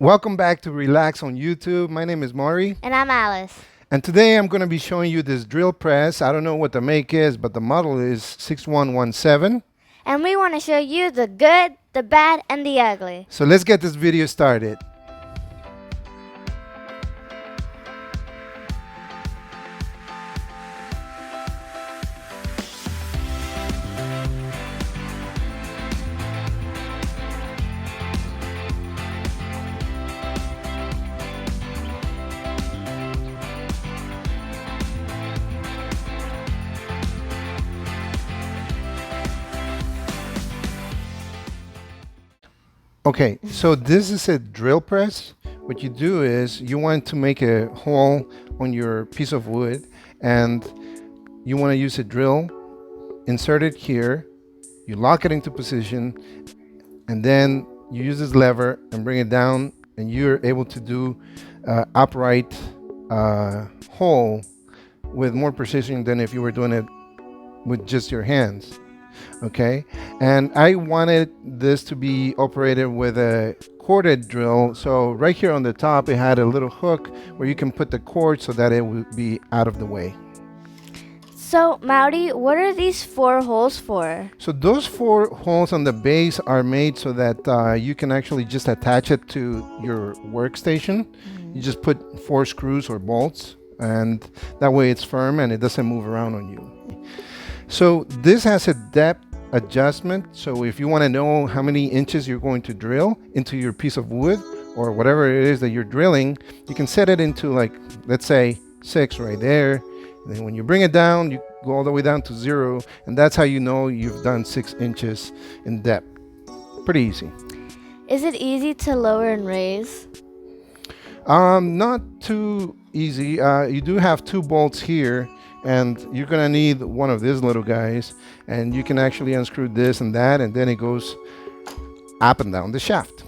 Welcome back to Relax on YouTube. My name is Maury, And I'm Alice. and today I'm going to be showing you this drill press. I don't know what the make is, but the model is 6117. And we want to show you the good, the bad, and the ugly. So let's get this video started. Okay, so this is a drill press. What you do is you want to make a hole on your piece of wood, and you want to use a drill, insert it here, you lock it into position, and then you use this lever and bring it down, and you're able to do upright hole with more precision than if you were doing it with just your hands. Okay, and I wanted this to be operated with a corded drill. So right here on the top it had a little hook where you can put the cord so that it would be out of the way. So, Mauri, what are these 4 holes for? So those 4 holes on the base are made so that you can actually just attach it to your workstation. You just put 4 screws or bolts, and that way it's firm and it doesn't move around on you. So this has a depth adjustment. So if you want to know how many inches you're going to drill into your piece of wood or whatever it is that you're drilling, you can set it into, like, let's say 6 right there. And then when you bring it down, you go all the way down to 0, and that's how you know you've done 6 inches in depth. Pretty easy. Is it easy to lower and raise? Not too easy. You do have 2 bolts here, and you're gonna need one of these little guys, and you can actually unscrew this and that, and then it goes up and down the shaft.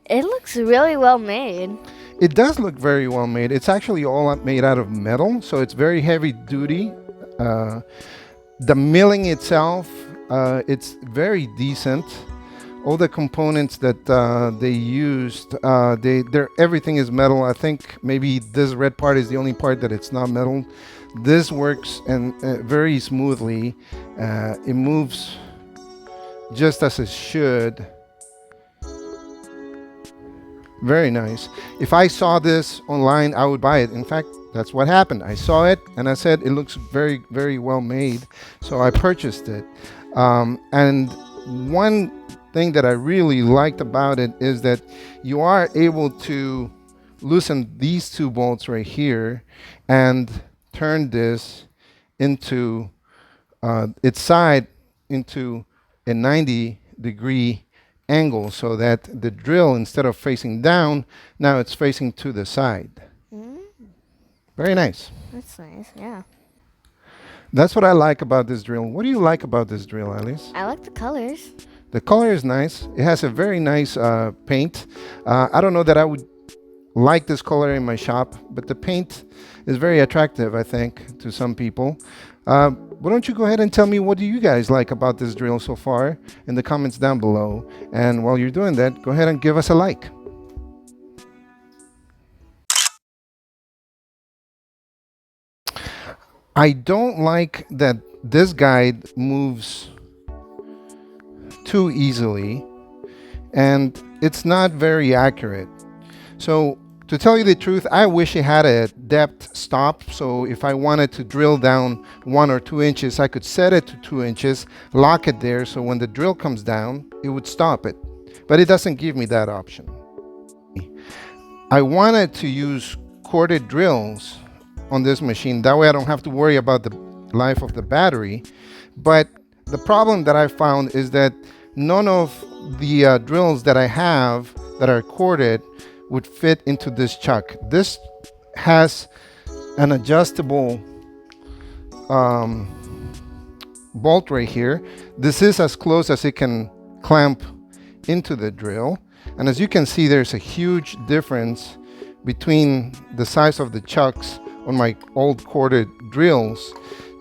It looks really well made. It does look very well made. It's actually all made out of metal, so it's very heavy duty. The milling itself, it's very decent. All the components that they used, everything is metal. I think maybe this red part is the only part that it's not metal. This works and very smoothly. It moves just as it should. Very nice. If I saw this online, I would buy it. In fact, that's what happened. I saw it and I said it looks very, very well made, so I purchased it. And one thing that I really liked about it is that you are able to loosen these 2 bolts right here and turn this into its side into a 90-degree angle, so that the drill, instead of facing down, now it's facing to the side. Very nice. That's nice, yeah. That's what I like about this drill. What do you like about this drill, Alice? I like the colors. The color is nice. It has a very nice paint. I don't know that I would like this color in my shop, but the paint is very attractive, I think, to some people. Why don't you go ahead and tell me, what do you guys like about this drill so far in the comments down below? And while you're doing that, go ahead and give us a like. I don't like that this guide moves too easily, and it's not very accurate. So to tell you the truth, I wish it had a depth stop, so if I wanted to drill down 1 or 2 inches, I could set it to 2 inches, lock it there, so when the drill comes down, it would stop it. But it doesn't give me that option. I wanted to use corded drills on this machine. That way I don't have to worry about the life of the battery. But the problem that I found is that none of the drills that I have that are corded would fit into this chuck. This has an adjustable bolt right here. This is as close as it can clamp into the drill. And as you can see, there's a huge difference between the size of the chucks on my old corded drills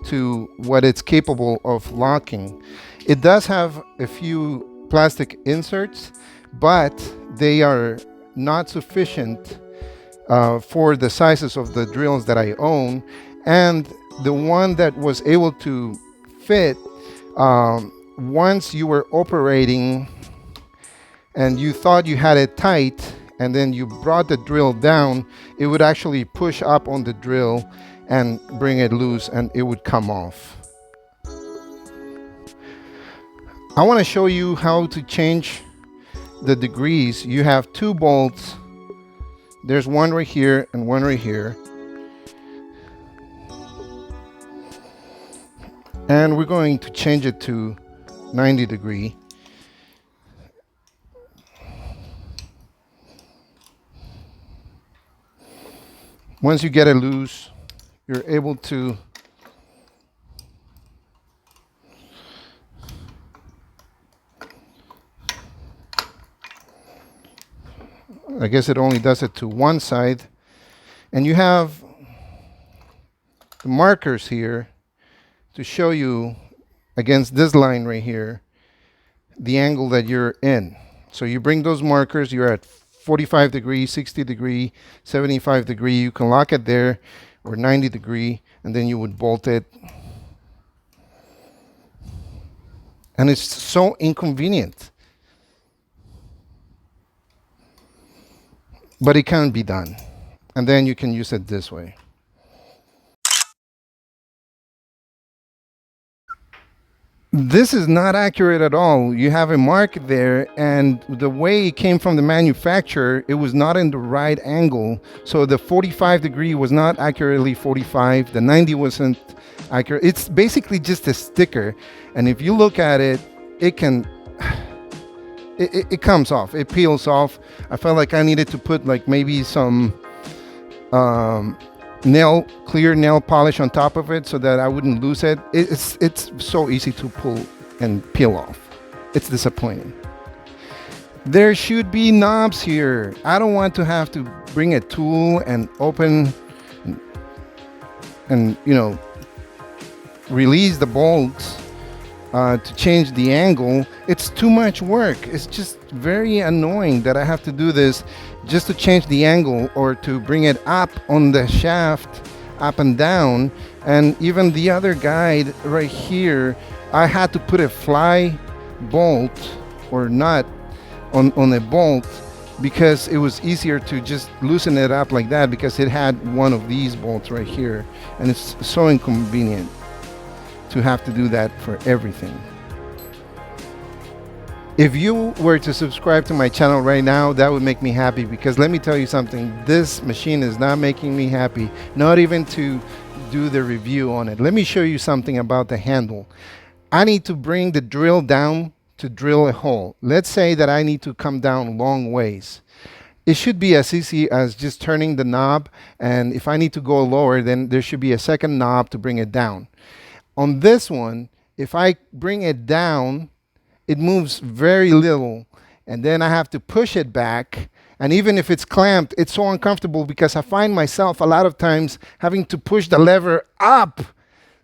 to what it's capable of locking. It does have a few plastic inserts, but they are not sufficient for the sizes of the drills that I own. And the one that was able to fit, once you were operating and you thought you had it tight, and then you brought the drill down, it would actually push up on the drill and bring it loose, and it would come off. I want to show you how to change the degrees. You have two bolts. There's one right here and one right here. And we're going to change it to 90 degree. Once you get it loose, you're able to I guess it only does it to one side. And you have the markers here to show you against this line right here the angle that you're in. So you bring those markers, you're at 45 degree, 60 degree, 75 degree. You can lock it there, or 90 degree, and then you would bolt it. And it's so inconvenient, but it can be done. And then you can use it this way. This is not accurate at all. You have a mark there, and the way it came from the manufacturer, it was not in the right angle. So the 45 degree was not accurately 45. The 90 wasn't accurate. It's basically just a sticker. And if you look at it, it can, it comes off, it peels off. I felt like I needed to put like maybe some clear nail polish on top of it so that I wouldn't lose it. It's so easy to pull and peel off. It's disappointing. There should be knobs here. I don't want to have to bring a tool and open and release the bolts to change the angle. It's too much work. It's just very annoying that I have to do this just to change the angle or to bring it up on the shaft, up and down. And even the other guide right here, I had to put a fly bolt or nut on a bolt because it was easier to just loosen it up like that, because it had one of these bolts right here, and it's so inconvenient to have to do that for everything. If you were to subscribe to my channel right now, that would make me happy, because let me tell you something, this machine is not making me happy, not even to do the review on it. Let me show you something about the handle. I need to bring the drill down to drill a hole. Let's say that I need to come down long ways. It should be as easy as just turning the knob, and if I need to go lower, then there should be a second knob to bring it down. On this one, if I bring it down, it moves very little, and then I have to push it back. And even if it's clamped, it's so uncomfortable because I find myself a lot of times having to push the lever up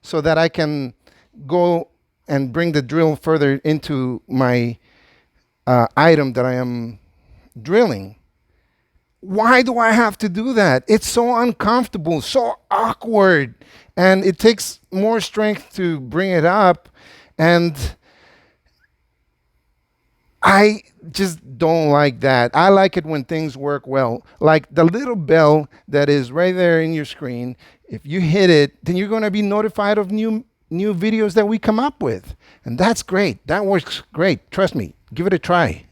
so that I can go and bring the drill further into my item that I am drilling. Why do I have to do that? It's so uncomfortable, so awkward, and it takes more strength to bring it up, and I just don't like that. I like it when things work well. Like the little bell that is right there in your screen. If you hit it, then you're going to be notified of new videos that we come up with. And that's great. That works great. Trust me. Give it a try.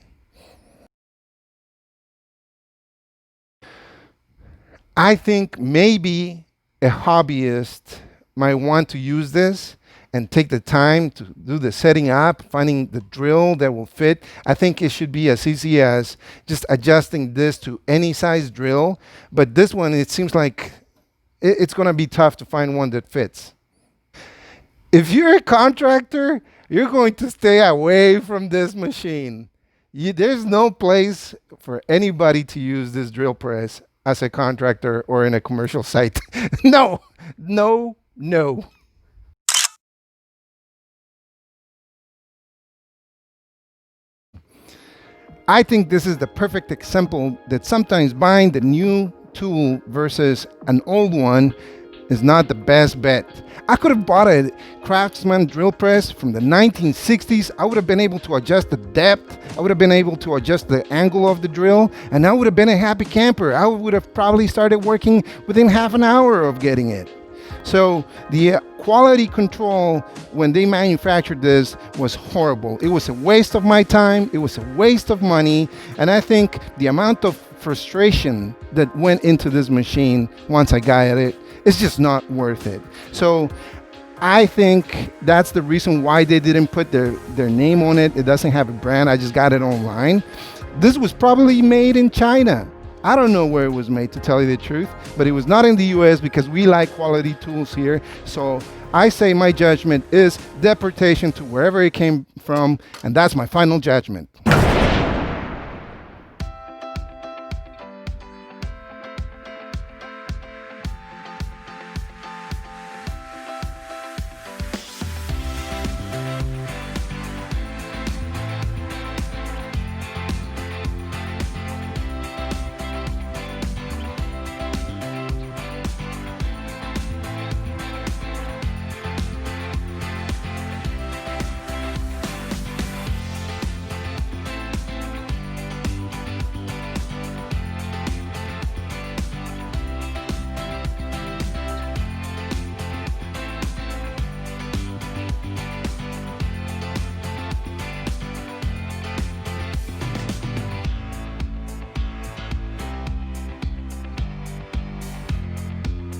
I think maybe a hobbyist might want to use this and take the time to do the setting up, finding the drill that will fit. I think it should be as easy as just adjusting this to any size drill. But this one, it seems like it's going to be tough to find one that fits. If you're a contractor, you're going to stay away from this machine. There's no place for anybody to use this drill press as a contractor or in a commercial site. No, no, no. I think this is the perfect example that sometimes buying the new tool versus an old one is not the best bet. I could have bought a Craftsman drill press from the 1960s. I would have been able to adjust the depth. I would have been able to adjust the angle of the drill, and I would have been a happy camper. I would have probably started working within half an hour of getting it. So the quality control when they manufactured this was horrible. It was a waste of my time. It was a waste of money. And I think the amount of frustration that went into this machine once I got it is just not worth it. So I think that's the reason why they didn't put their name on it. It doesn't have a brand. I just got it online. This was probably made in China. I don't know where it was made, to tell you the truth, but it was not in the US because we like quality tools here. So I say my judgment is deportation to wherever it came from, and that's my final judgment.